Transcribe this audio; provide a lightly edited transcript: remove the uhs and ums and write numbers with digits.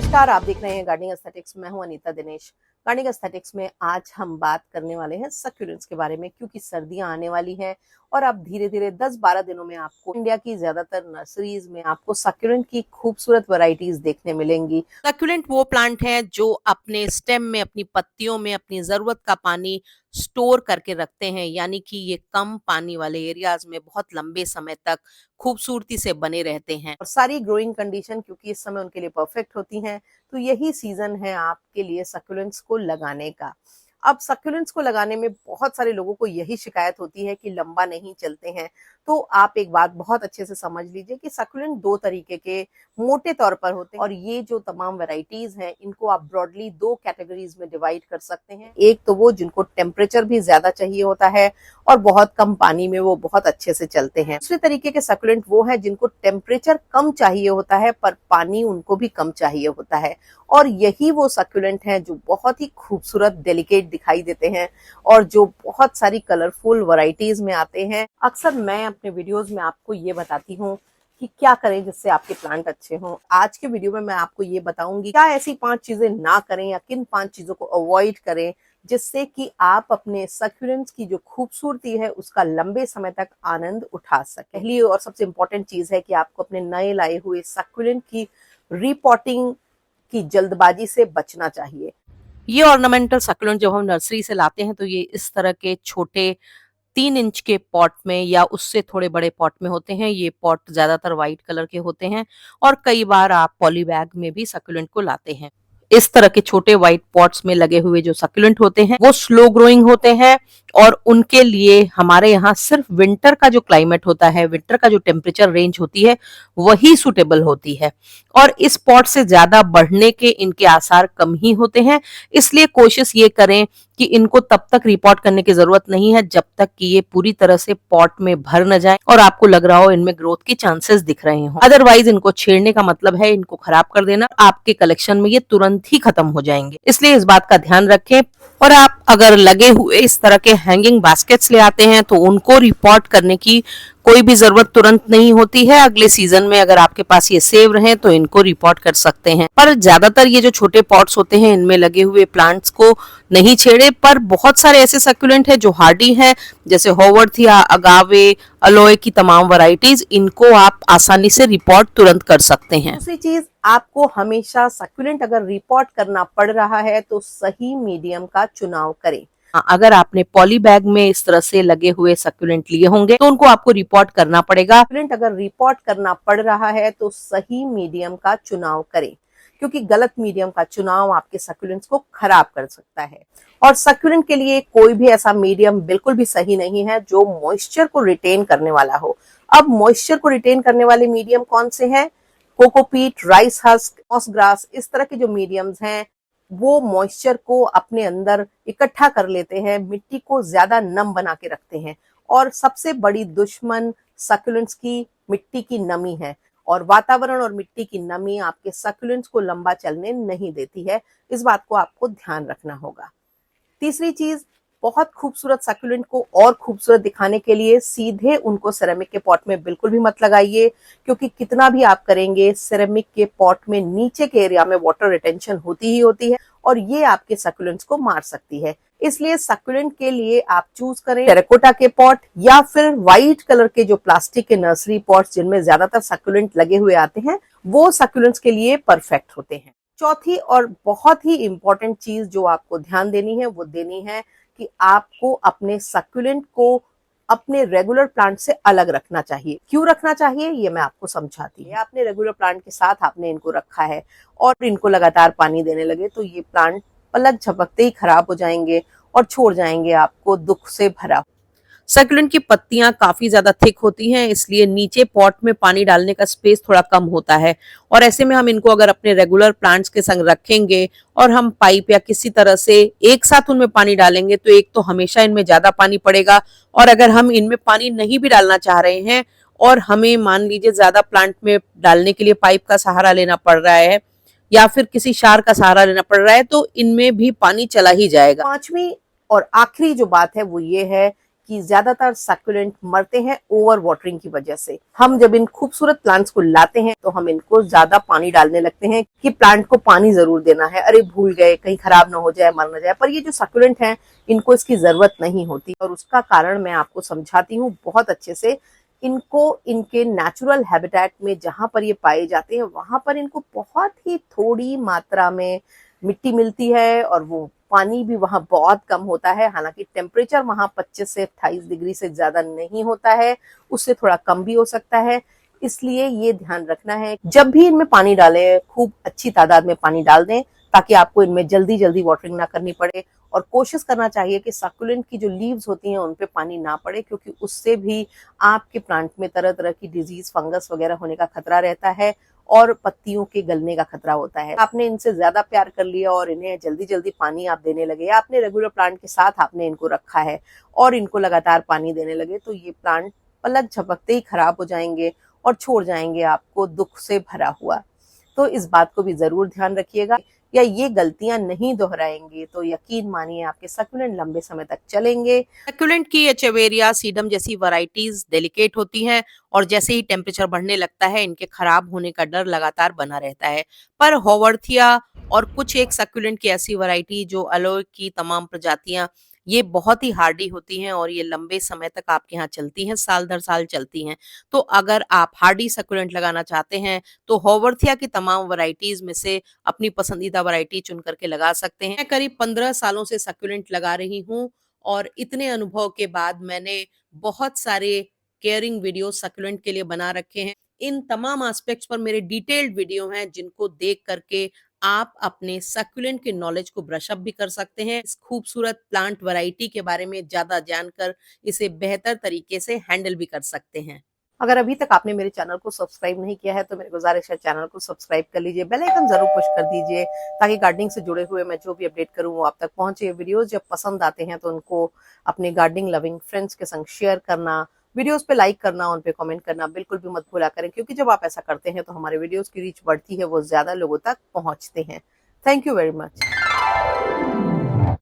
नमस्कार, आप देख रहे हैं गार्डनिंग एस्थेटिक्स। मैं हूं अनीता दिनेश। गार्डनिंग एस्थेटिक्स में आज हम बात करने वाले हैं सक्यूलेंट्स के बारे में, क्योंकि सर्दियां आने वाली हैं और अब धीरे धीरे 10-12 दिनों में आपको इंडिया की ज्यादातर नर्सरीज में आपको सक्यूलेंट की खूबसूरत वैरायटीज देखने मिलेंगी। सक्यूलेंट वो प्लांट है जो अपने स्टेम में, अपनी पत्तियों में अपनी जरूरत का पानी स्टोर करके रखते हैं, यानी कि ये कम पानी वाले एरियाज में बहुत लंबे समय तक खूबसूरती से बने रहते हैं और सारी ग्रोइंग कंडीशन क्योंकि इस समय उनके लिए परफेक्ट होती हैं, तो यही सीजन है आपके लिए सक्यूलेंट्स को लगाने का। अब सक्यूलेंट्स को लगाने में बहुत सारे लोगों को यही शिकायत होती है कि लंबा नहीं चलते हैं। तो आप एक बात बहुत अच्छे से समझ लीजिए कि सक्यूलेंट दो तरीके के मोटे तौर पर होते हैं और ये जो तमाम वैरायटीज हैं इनको आप ब्रॉडली दो कैटेगरीज में डिवाइड कर सकते हैं। एक तो वो जिनको टेम्परेचर भी ज्यादा चाहिए होता है और बहुत कम पानी में वो बहुत अच्छे से चलते हैं। दूसरे तरीके के सक्यूलेंट वो है जिनको टेम्परेचर कम चाहिए होता है पर पानी उनको भी कम चाहिए होता है, और यही वो सक्यूलेंट हैं जो बहुत ही खूबसूरत डेलिकेट दिखाई देते हैं और जो बहुत सारी कलरफुल वैरायटीज में आते हैं। अक्सर मैं अपने वीडियोस में आपको ये बताती हूँ कि क्या करें जिससे आपके प्लांट अच्छे हों। आज के वीडियो में मैं आपको ये बताऊंगी क्या ऐसी 5 चीजें ना करें या किन 5 चीजों को अवॉइड करें जिससे कि आप अपने सक्यूलेंट्स की जो खूबसूरती है उसका लंबे समय तक आनंद उठा सकें। पहली और सबसे इम्पोर्टेंट चीज है कि आपको अपने नए लाए हुए सक्यूलेंट की रिपोर्टिंग की जल्दबाजी से बचना चाहिए। ये ऑर्नामेंटल सक्यूलेंट जब हम नर्सरी से लाते हैं तो ये इस तरह के छोटे 3 इंच के पॉट में या उससे थोड़े बड़े पॉट में होते हैं। ये पॉट ज्यादातर व्हाइट कलर के होते हैं और कई बार आप पॉली बैग में भी सक्यूलेंट को लाते हैं। इस तरह के छोटे व्हाइट पॉट्स में लगे हुए जो सक्यूलेंट होते हैं वो स्लो ग्रोइंग होते हैं और उनके लिए हमारे यहाँ सिर्फ विंटर का जो क्लाइमेट होता है, विंटर का जो टेम्परेचर रेंज होती है वही सुटेबल होती है और इस पॉट से ज्यादा बढ़ने के इनके आसार कम ही होते हैं। इसलिए कोशिश ये करें कि इनको तब तक रिपोर्ट करने की जरूरत नहीं है जब तक कि ये पूरी तरह से पॉट में भर न जाए और आपको लग रहा हो इनमें ग्रोथ के चांसेस दिख रहे हो। अदरवाइज इनको छेड़ने का मतलब है इनको खराब कर देना। आपके कलेक्शन में ये तुरंत ही खत्म हो जाएंगे, इसलिए इस बात का ध्यान रखें। और आप अगर लगे हुए इस तरह के हैंगिंग बास्केट्स ले आते हैं तो उनको रिपोर्ट करने की कोई भी जरूरत तुरंत नहीं होती है। अगले सीजन में अगर आपके पास ये सेव रहे तो इनको रिपोर्ट कर सकते हैं। पर ज्यादातर ये जो छोटे पॉट्स होते हैं इनमें लगे हुए प्लांट्स को नहीं छेड़े। पर बहुत सारे ऐसे सक्यूलेंट हैं जो हार्डी हैं, जैसे होवर्थिया, अगावे, अलोए की तमाम वैरायटीज, इनको आप आसानी से रिपोर्ट तुरंत कर सकते हैं। दूसरी चीज, आपको हमेशा सक्यूलेंट अगर रिपोर्ट करना पड़ रहा है तो सही मीडियम का चुनाव करें। अगर आपने पॉली बैग में इस तरह से लगे हुए सक्यूलेंट लिए होंगे तो उनको आपको रिपोर्ट करना पड़ेगा। सक्यूलेंट अगर रिपोर्ट करना पड़ रहा है तो सही मीडियम का चुनाव करें, क्योंकि गलत मीडियम का चुनाव आपके सक्यूलेंट्स को खराब कर सकता है। और सक्यूलेंट के लिए कोई भी ऐसा मीडियम बिल्कुल भी सही नहीं है जो मॉइस्चर को रिटेन करने वाला हो। अब मॉइस्चर को रिटेन करने वाले मीडियम कौन से हैं? Cocopeat, rice husk, moss grass, इस तरह के जो मीडियम्स हैं वो मॉइस्चर को अपने अंदर इकट्ठा कर लेते हैं, मिट्टी को ज्यादा नम बना के रखते हैं। और सबसे बड़ी दुश्मन सक्यूलेंट्स की मिट्टी की नमी है और वातावरण और मिट्टी की नमी आपके सक्यूलेंट्स को लंबा चलने नहीं देती है। इस बात को आपको ध्यान रखना होगा। तीसरी चीज, बहुत खूबसूरत सक्यूलेंट को और खूबसूरत दिखाने के लिए सीधे उनको सिरेमिक के पॉट में बिल्कुल भी मत लगाइए, क्योंकि कितना भी आप करेंगे सिरेमिक के पॉट में नीचे के एरिया में वाटर रिटेंशन होती ही होती है और ये आपके सक्यूलेंट्स को मार सकती है। इसलिए सक्यूलेंट के लिए आप चूज करें टेराकोटा के पॉट या फिर व्हाइट कलर के जो प्लास्टिक के नर्सरी पॉट्स जिनमें ज्यादातर सक्यूलेंट लगे हुए आते हैं, वो सक्यूलेंट्स के लिए परफेक्ट होते हैं। चौथी और बहुत ही इंपॉर्टेंट चीज जो आपको ध्यान देनी है वो देनी है कि आपको अपने सक्यूलेंट को अपने रेगुलर प्लांट से अलग रखना चाहिए। क्यों रखना चाहिए ये मैं आपको समझाती हूँ। आपने रेगुलर प्लांट के साथ आपने इनको रखा है और इनको लगातार पानी देने लगे तो ये प्लांट पलक झपकते ही खराब हो जाएंगे और छोड़ जाएंगे आपको दुख से भरा। सक्यूलेंट की पत्तियां काफी ज्यादा थिक होती हैं, इसलिए नीचे पॉट में पानी डालने का स्पेस थोड़ा कम होता है और ऐसे में हम इनको अगर अपने रेगुलर प्लांट्स के संग रखेंगे और हम पाइप या किसी तरह से एक साथ उनमें पानी डालेंगे तो एक तो हमेशा इनमें ज्यादा पानी पड़ेगा, और अगर हम इनमें पानी नहीं भी डालना चाह रहे हैं और हमें मान लीजिए ज्यादा प्लांट में डालने के लिए पाइप का सहारा लेना पड़ रहा है या फिर किसी शार का सहारा लेना पड़ रहा है तो इनमें भी पानी चला ही जाएगा। पांचवी और आखिरी जो बात है वो ये है कि ज्यादातर सक्यूलेंट मरते हैं ओवर वाटरिंग की वजह से। हम जब इन खूबसूरत प्लांट्स को लाते हैं तो हम इनको ज्यादा पानी डालने लगते हैं कि प्लांट को पानी जरूर देना है, अरे भूल गए, कहीं खराब ना हो जाए, मर ना जाए। पर ये जो सक्यूलेंट हैं इनको इसकी जरूरत नहीं होती, और उसका कारण मैं आपको समझाती हूँ बहुत अच्छे से। इनको इनके नेचुरल हैबिटेट में जहां पर ये पाए जाते हैं वहां पर इनको बहुत ही थोड़ी मात्रा में मिट्टी मिलती है, और वो पानी भी वहां बहुत कम होता है। हालांकि टेम्परेचर वहां 25 से 28 डिग्री से ज्यादा नहीं होता है, उससे थोड़ा कम भी हो सकता है। इसलिए ये ध्यान रखना है जब भी इनमें पानी डालें, खूब अच्छी तादाद में पानी डाल दें ताकि आपको इनमें जल्दी जल्दी वाटरिंग ना करनी पड़े। और कोशिश करना चाहिए कि सक्यूलेंट की जो लीव्स होती हैं उन पे पानी ना पड़े, क्योंकि उससे भी आपके प्लांट में तरह तरह की डिजीज, फंगस वगैरह होने का खतरा रहता है और पत्तियों के गलने का खतरा होता है। आपने इनसे ज्यादा प्यार कर लिया और इन्हें जल्दी जल्दी पानी आप देने लगे, या आपने रेगुलर प्लांट के साथ आपने इनको रखा है और इनको लगातार पानी देने लगे, तो ये प्लांट पलक झपकते ही खराब हो जाएंगे और छोड़ जाएंगे आपको दुख से भरा हुआ। तो इस बात को भी जरूर ध्यान रखिएगा, या ये गलतियां नहीं दोहराएंगे तो यकीन मानिए आपके सक्यूलेंट लंबे समय तक चलेंगे। सक्यूलेंट की एचेवेरिया, सीडम जैसी वैरायटीज डेलिकेट होती हैं और जैसे ही टेम्परेचर बढ़ने लगता है इनके खराब होने का डर लगातार बना रहता है। पर होवर्थिया और कुछ एक सक्यूलेंट की ऐसी वैरायटी जो अलोए की तमाम प्रजातियां, ये बहुत ही हार्डी होती हैं और ये लंबे समय तक आपके यहाँ चलती हैं, साल दर साल चलती हैं। तो अगर आप हार्डी सक्यूलेंट लगाना चाहते हैं तो होवर्थिया की तमाम वैरायटीज में से अपनी पसंदीदा वैरायटी चुन करके लगा सकते हैं। मैं करीब 15 सालों से सक्यूलेंट लगा रही हूँ और इतने अनुभव के बाद मैंने बहुत सारे केयरिंग वीडियो सक्यूलेंट के लिए बना रखे हैं। इन तमाम एस्पेक्ट्स पर मेरे डिटेल्ड वीडियो हैं जिनको देख करके आप अपने सक्यूलेंट के नॉलेज को ब्रश अप भी कर सकते हैं। इस खूबसूरत प्लांट वैरायटी के बारे में ज्यादा जानकर इसे बेहतर तरीके से हैंडल भी कर सकते हैं। अगर अभी तक आपने मेरे चैनल को सब्सक्राइब नहीं किया है तो मेरी गुजारिश है चैनल को सब्सक्राइब कर लीजिए, बेल आइकन जरूर पुश कर दीजिए ताकि गार्डनिंग से जुड़े हुए मैं जो भी अपडेट करूं वो आप तक पहुंचे। वीडियोस जब पसंद आते हैं तो उनको अपने गार्डनिंग लविंग फ्रेंड्स के संग शेयर करना, वीडियोस पे लाइक करना, उन पे कमेंट करना बिल्कुल भी मत भूला करें, क्योंकि जब आप ऐसा करते हैं तो हमारे वीडियोस की रीच बढ़ती है, वो ज्यादा लोगों तक पहुंचते हैं। Thank you very much.